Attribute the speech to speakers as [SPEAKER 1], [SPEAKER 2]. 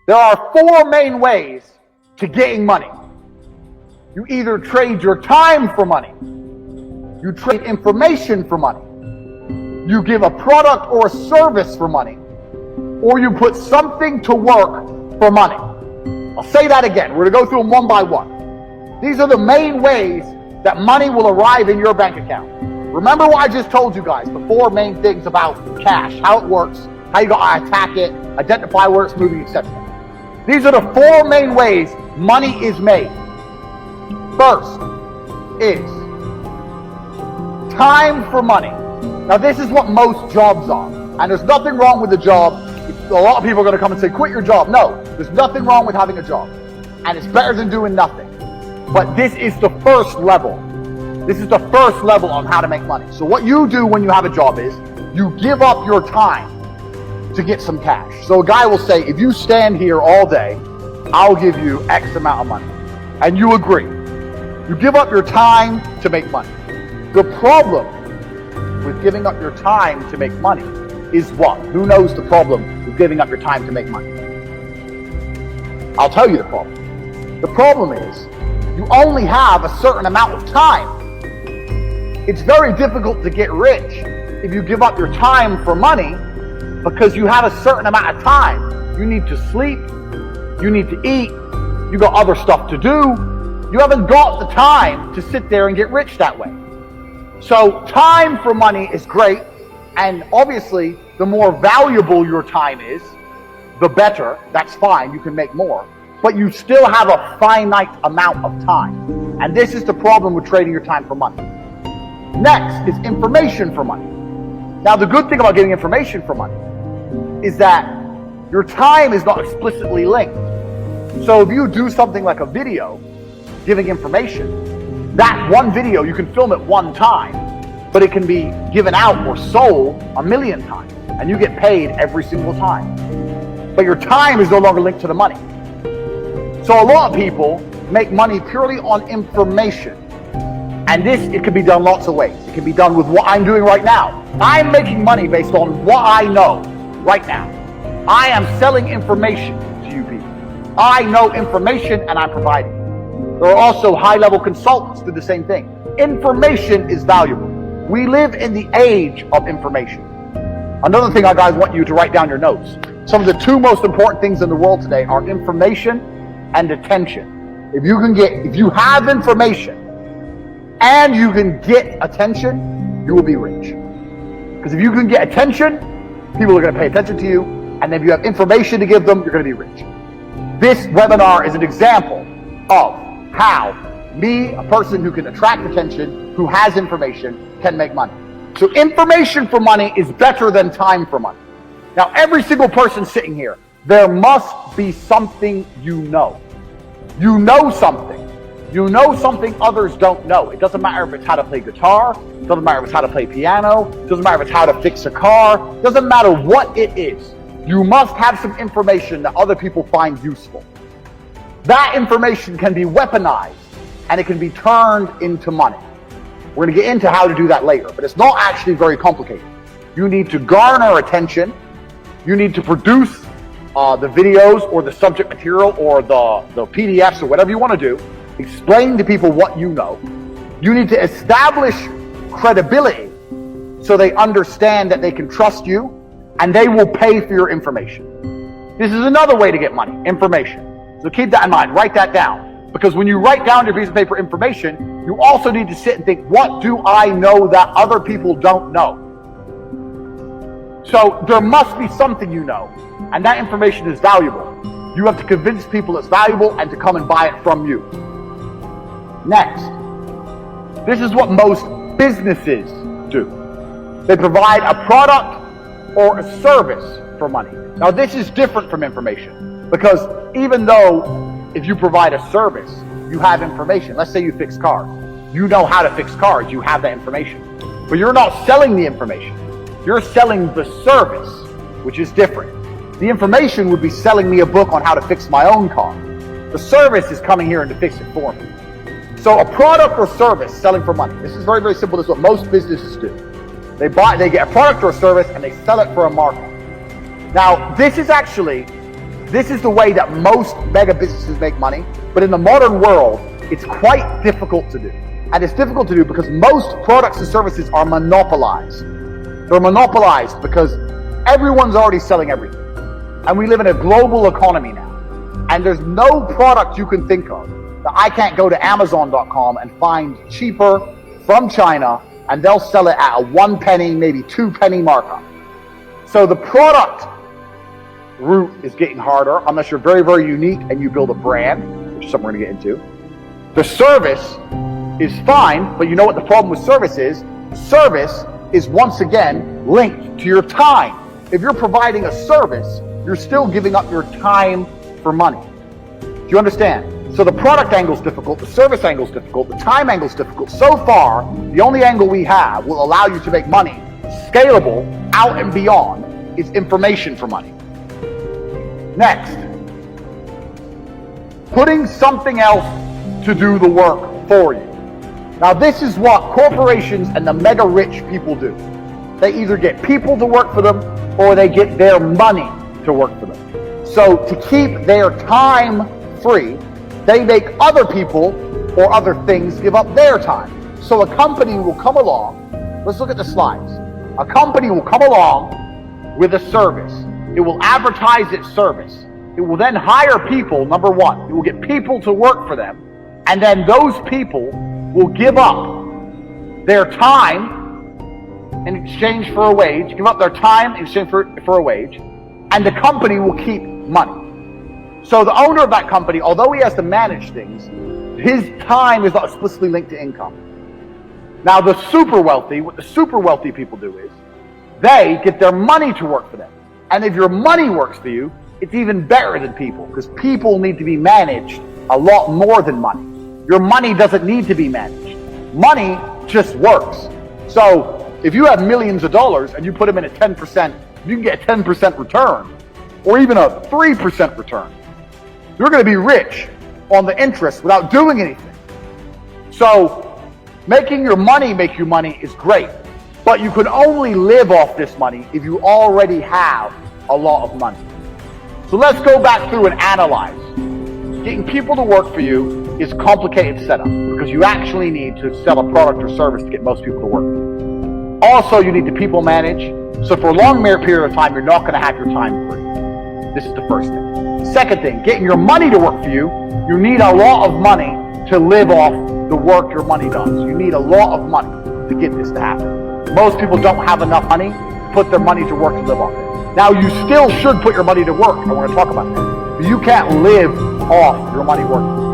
[SPEAKER 1] There are four main ways to getting money. You either trade your time for money, you trade information for money, you give a product or a service for money, or you put something to work for money. I'll say that again. We're going to go through them one by one. These are the main ways that money will arrive in your bank account. Remember what I just told you guys, the four main things about cash, how it works, how you gotta attack it, identify where it's moving, etc. These are the four main ways money is made. First is time for money. Now this is what most jobs are, and there's nothing wrong with the job. A lot of people are going to come and say, quit your job. No, there's nothing wrong with having a job, and it's better than doing nothing. But this is the first level. This is the first level on how to make money. So what you do when you have a job is you give up your time to get some cash. So a guy will say, if you stand here all day, I'll give you X amount of money. And you agree. You give up your time to make money. The problem with giving up your time to make money is what? Who knows the problem with giving up your time to make money? I'll tell you the problem. The problem is you only have a certain amount of time. It's very difficult to get rich if you give up your time for money because you have a certain amount of time. You need to sleep, you need to eat, you got other stuff to do. You haven't got the time to sit there and get rich that way. So time for money is great, and obviously the more valuable your time is, the better. That's fine, you can make more. But you still have a finite amount of time. And this is the problem with trading your time for money. Next is information for money. Now the good thing about getting information for money is that your time is not explicitly linked. So if you do something like a video giving information, that one video you can film it one time, but it can be given out or sold 1,000,000 times, and you get paid every single time. But your time is no longer linked to the money. So a lot of people make money purely on information. And this, it can be done lots of ways. It can be done with what I'm doing right now. I'm making money based on what I know right now. I am selling information to you people. I know information and I'm providing it. There are also high-level consultants who do the same thing. Information is valuable. We live in the age of information. Another thing I guys want you to write down your notes. Some of the two most important things in the world today are information and attention. If you have information and you can get attention, you will be rich. Because if you can get attention, people are going to pay attention to you, and if you have information to give them, you're going to be rich. This webinar is an example of how me, a person who can attract attention, who has information, can make money. So information for money is better than time for money. Now, every single person sitting here, there must be something you know. You know something. You know something others don't know. It doesn't matter if it's how to play guitar. It doesn't matter if it's how to play piano. It doesn't matter if it's how to fix a car. It doesn't matter what it is. You must have some information that other people find useful. That information can be weaponized and it can be turned into money. We're going to get into how to do that later, but it's not actually very complicated. You need to garner attention. You need to produce the videos or the subject material or the PDFs or whatever you want to do, explaining to people what you know. You need to establish credibility so they understand that they can trust you and they will pay for your information. This is another way to get money, information. So keep that in mind, write that down. Because when you write down your piece of paper information, you also need to sit and think, what do I know that other people don't know? So there must be something you know, and that information is valuable. You have to convince people it's valuable and to come and buy it from you. Next, this is what most businesses do. They provide a product or a service for money. Now this is different from information, because even though if you provide a service, you have information. Let's say you fix cars. You know how to fix cars, you have that information. But you're not selling the information. You're selling the service, which is different. The information would be selling me a book on how to fix my own car. The service is coming here and to fix it for me. So a product or service selling for money. This is very, very simple. This is what most businesses do. They get a product or a service and they sell it for a markup. Now, this is actually This is the way that most mega businesses make money, but in the modern world, it's quite difficult to do. And it's difficult to do because most products and services are monopolized. They're monopolized because everyone's already selling everything. And we live in a global economy now. And there's no product you can think of that I can't go to Amazon.com and find cheaper from China, and they'll sell it at a 1 penny, maybe 2 penny markup. So the product route is getting harder unless you're very, very unique and you build a brand, which is something we're gonna get into. The service is fine, but you know what the problem with service is? Service is once again linked to your time. If you're providing a service, you're still giving up your time for money. Do you understand? So the product angle is difficult, the service angle is difficult, the time angle is difficult. So far, the only angle we have will allow you to make money scalable out and beyond is information for money. Next, putting something else to do the work for you. Now this is what corporations and the mega rich people do. They either get people to work for them or they get their money to work for them. So to keep their time free, they make other people or other things give up their time. So a company will come along, let's look at the slides. A company will come along with a service. It will advertise its service. It will then hire people, number one. It will get people to work for them. And then those people will give up their time in exchange for a wage, give up their time in exchange for a wage, and the company will keep money. So the owner of that company, although he has to manage things, his time is not explicitly linked to income. Now the super wealthy, what the super wealthy people do is, they get their money to work for them. And if your money works for you, it's even better than people, because people need to be managed a lot more than money. Your money doesn't need to be managed. Money just works. So if you have millions of dollars and you put them in a 10%, you can get a 10% return, or even a 3% return. You're going to be rich on the interest without doing anything. So making your money make you money is great, but you can only live off this money if you already have a lot of money. So let's go back through and analyze. Getting people to work for you is a complicated setup because you actually need to sell a product or service to get most people to work for you. Also, you need to people manage. So for a long period of time, you're not going to have your time free. This is the first thing. Second thing, getting your money to work for you, you need a lot of money to live off the work your money does. You need a lot of money to get this to happen. Most people don't have enough money to put their money to work to live off it. Now, you still should put your money to work. I want to talk about that. But you can't live off your money working.